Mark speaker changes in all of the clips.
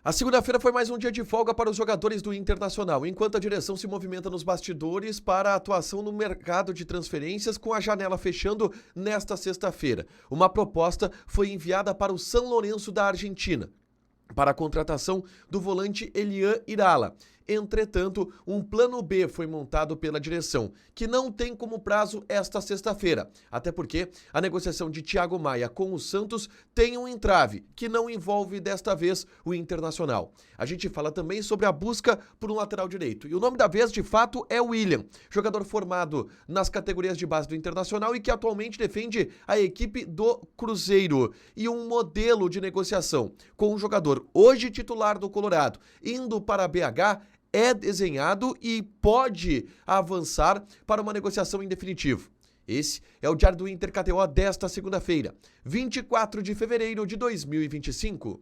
Speaker 1: A segunda-feira foi mais um dia de folga para os jogadores do Internacional, enquanto a direção se movimenta nos bastidores para a atuação no mercado de transferências, com a janela fechando nesta sexta-feira. Uma proposta foi enviada para o São Lourenço da Argentina para a contratação do volante Elian Irala. Entretanto, um plano B foi montado pela direção, que não tem como prazo esta sexta-feira, até porque a negociação de Thiago Maia com o Santos tem um entrave, que não envolve desta vez o Internacional. A gente fala também sobre a busca por um lateral direito, e o nome da vez, de fato, é William, jogador formado nas categorias de base do Internacional e que atualmente defende a equipe do Cruzeiro, e um modelo de negociação com o jogador hoje titular do Colorado, indo para BH, é desenhado e pode avançar para uma negociação em definitivo. Esse é o Diário do Inter KTO desta segunda-feira, 24 de fevereiro de 2025.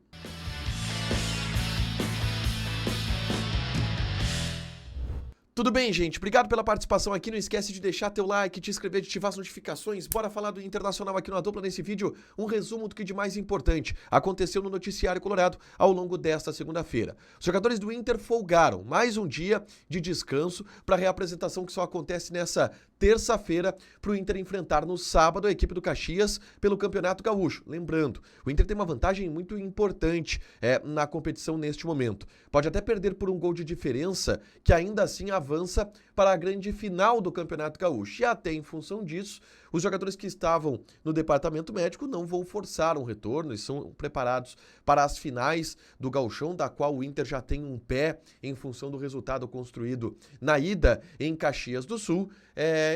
Speaker 1: Tudo bem, gente? Obrigado pela participação aqui. Não esquece de deixar teu like, te inscrever, de ativar as notificações. Bora falar do Internacional aqui na dupla nesse vídeo. Um resumo do que de mais importante aconteceu no noticiário colorado ao longo desta segunda-feira. Os jogadores do Inter folgaram mais um dia de descanso para a reapresentação que só acontece nessa terça-feira para o Inter enfrentar no sábado a equipe do Caxias pelo Campeonato Gaúcho. Lembrando, o Inter tem uma vantagem muito importante na competição neste momento. Pode até perder por um gol de diferença, que ainda assim avança para a grande final do Campeonato Gaúcho. E até em função disso, os jogadores que estavam no departamento médico não vão forçar um retorno e são preparados para as finais do Gauchão, da qual o Inter já tem um pé em função do resultado construído na ida em Caxias do Sul.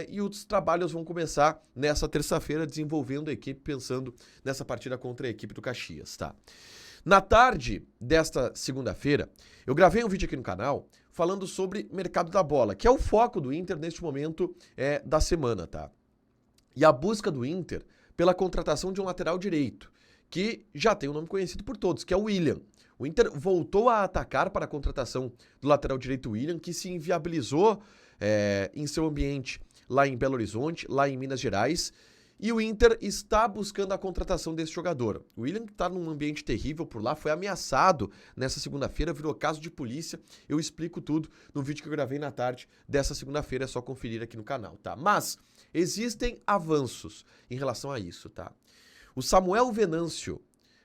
Speaker 1: E os trabalhos vão começar nessa terça-feira, desenvolvendo a equipe, pensando nessa partida contra a equipe do Caxias, tá? Na tarde desta segunda-feira, eu gravei um vídeo aqui no canal falando sobre mercado da bola, que é o foco do Inter neste momento da semana, tá? E a busca do Inter pela contratação de um lateral direito, que já tem um nome conhecido por todos, que é o William. O Inter voltou a atacar para a contratação do lateral direito William, que se inviabilizou em seu ambiente lá em Belo Horizonte, lá em Minas Gerais, e o Inter está buscando a contratação desse jogador. O William, que está num ambiente terrível por lá, foi ameaçado nessa segunda-feira, virou caso de polícia. Eu explico tudo no vídeo que eu gravei na tarde dessa segunda-feira, é só conferir aqui no canal, tá? Mas existem avanços em relação a isso, tá? O Samuel Venâncio,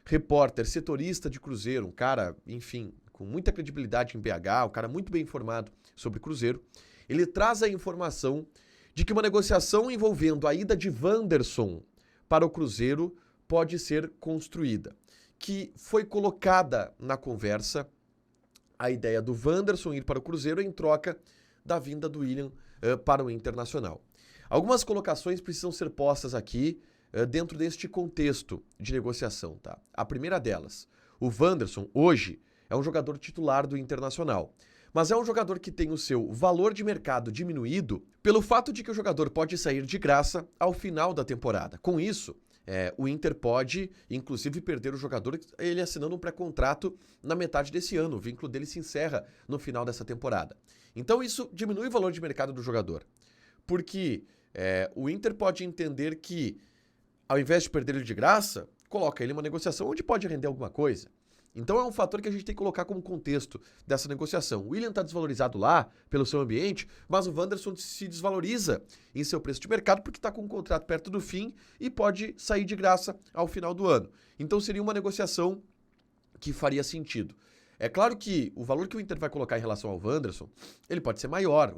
Speaker 1: repórter, setorista de Cruzeiro, um cara, enfim, com muita credibilidade em BH, um cara muito bem informado sobre Cruzeiro, ele traz a informação de que uma negociação envolvendo a ida de Wanderson para o Cruzeiro pode ser construída. Que foi colocada na conversa a ideia do Wanderson ir para o Cruzeiro em troca da vinda do William para o Internacional. Algumas colocações precisam ser postas aqui dentro deste contexto de negociação, tá? A primeira delas, o Wanderson hoje é um jogador titular do Internacional, mas é um jogador que tem o seu valor de mercado diminuído pelo fato de que o jogador pode sair de graça ao final da temporada. Com isso, o Inter pode, inclusive, perder o jogador ele assinando um pré-contrato na metade desse ano. O vínculo dele se encerra no final dessa temporada. Então isso diminui o valor de mercado do jogador, porque o Inter pode entender que, ao invés de perder ele de graça, coloca ele em uma negociação onde pode render alguma coisa. Então é um fator que a gente tem que colocar como contexto dessa negociação. O William está desvalorizado lá pelo seu ambiente, mas o Wanderson se desvaloriza em seu preço de mercado porque está com um contrato perto do fim e pode sair de graça ao final do ano. Então seria uma negociação que faria sentido. É claro que o valor que o Inter vai colocar em relação ao Wanderson, ele pode ser maior.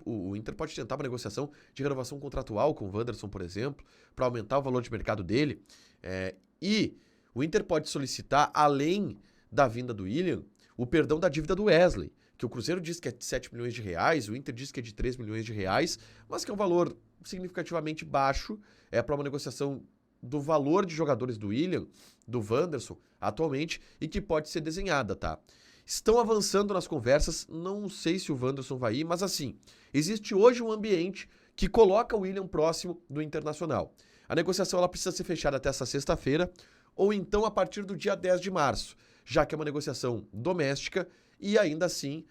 Speaker 1: O Inter pode tentar uma negociação de renovação contratual com o Wanderson, por exemplo, para aumentar o valor de mercado dele. E o Inter pode solicitar, além da vinda do William, o perdão da dívida do Wesley, que o Cruzeiro diz que é de 7 milhões de reais, o Inter diz que é de 3 milhões de reais, mas que é um valor significativamente baixo para uma negociação do valor de jogadores do William, do Wanderson, atualmente, e que pode ser desenhada, tá? Estão avançando nas conversas, não sei se o Wanderson vai ir, mas assim, existe hoje um ambiente que coloca o William próximo do Internacional. A negociação ela precisa ser fechada até essa sexta-feira, ou então a partir do dia 10 de março, já que é uma negociação doméstica e ainda assim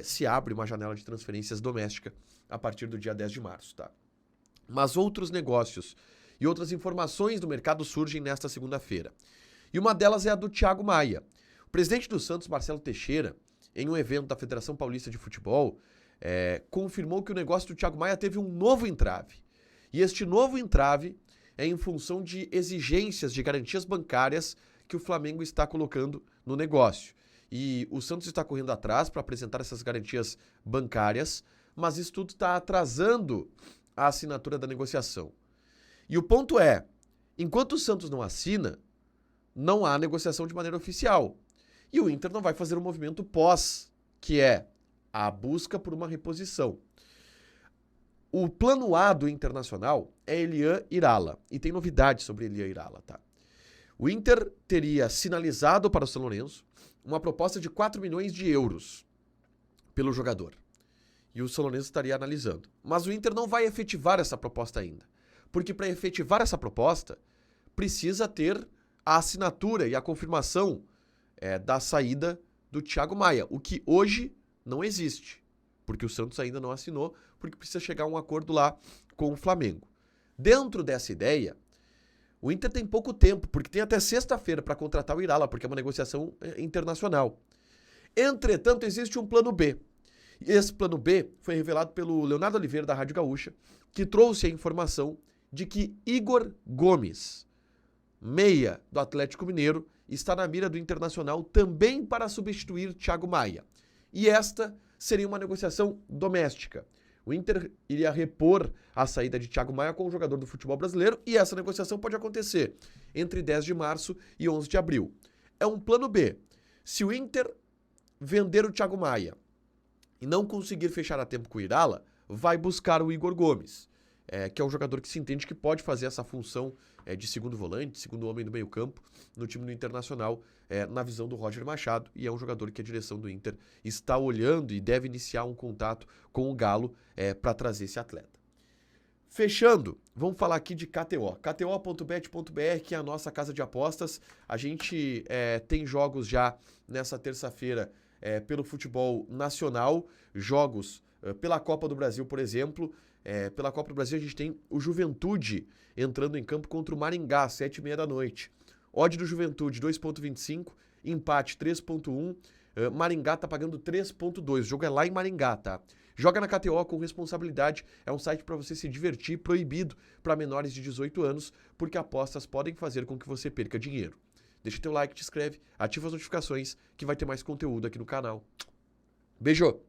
Speaker 1: se abre uma janela de transferências doméstica a partir do dia 10 de março, tá? Mas outros negócios e outras informações do mercado surgem nesta segunda-feira. E uma delas é a do Thiago Maia. O presidente do Santos, Marcelo Teixeira, em um evento da Federação Paulista de Futebol, confirmou que o negócio do Thiago Maia teve um novo entrave. E este novo entrave é em função de exigências de garantias bancárias que o Flamengo está colocando no negócio. E o Santos está correndo atrás para apresentar essas garantias bancárias, mas isso tudo está atrasando a assinatura da negociação. E o ponto é, enquanto o Santos não assina, não há negociação de maneira oficial. E o Inter não vai fazer um movimento pós, que é a busca por uma reposição. O plano A do Internacional é Elian Irala. E tem novidades sobre Elian Irala, tá? O Inter teria sinalizado para o São Lourenço uma proposta de 4 milhões de euros pelo jogador. E o São Lourenço estaria analisando. Mas o Inter não vai efetivar essa proposta ainda. Porque para efetivar essa proposta, precisa ter a assinatura e a confirmação da saída do Thiago Maia, o que hoje não existe, porque o Santos ainda não assinou, porque precisa chegar a um acordo lá com o Flamengo. Dentro dessa ideia, o Inter tem pouco tempo, porque tem até sexta-feira para contratar o Irala, porque é uma negociação internacional. Entretanto, existe um plano B. E esse plano B foi revelado pelo Leonardo Oliveira, da Rádio Gaúcha, que trouxe a informação de que Igor Gomes, meia do Atlético Mineiro, está na mira do Internacional também para substituir Thiago Maia. E esta seria uma negociação doméstica. O Inter iria repor a saída de Thiago Maia com o jogador do futebol brasileiro e essa negociação pode acontecer entre 10 de março e 11 de abril. É um plano B. Se o Inter vender o Thiago Maia e não conseguir fechar a tempo com o Irala, vai buscar o Igor Gomes, que é um jogador que se entende que pode fazer essa função de segundo volante, segundo homem do meio campo, no time do Internacional, na visão do Roger Machado, e é um jogador que a direção do Inter está olhando e deve iniciar um contato com o Galo para trazer esse atleta. Fechando, vamos falar aqui de KTO. KTO.bet.br, que é a nossa casa de apostas. A gente tem jogos já nessa terça-feira pelo futebol nacional, jogos pela Copa do Brasil, por exemplo. Pela Copa do Brasil a gente tem o Juventude entrando em campo contra o Maringá, 7h30 da noite. Odd do Juventude 2,25, empate 3,1, Maringá tá pagando 3,2, o jogo é lá em Maringá, tá? Joga na KTO com responsabilidade, é um site para você se divertir, proibido para menores de 18 anos, porque apostas podem fazer com que você perca dinheiro. Deixa teu like, te inscreve, ativa as notificações que vai ter mais conteúdo aqui no canal. Beijo!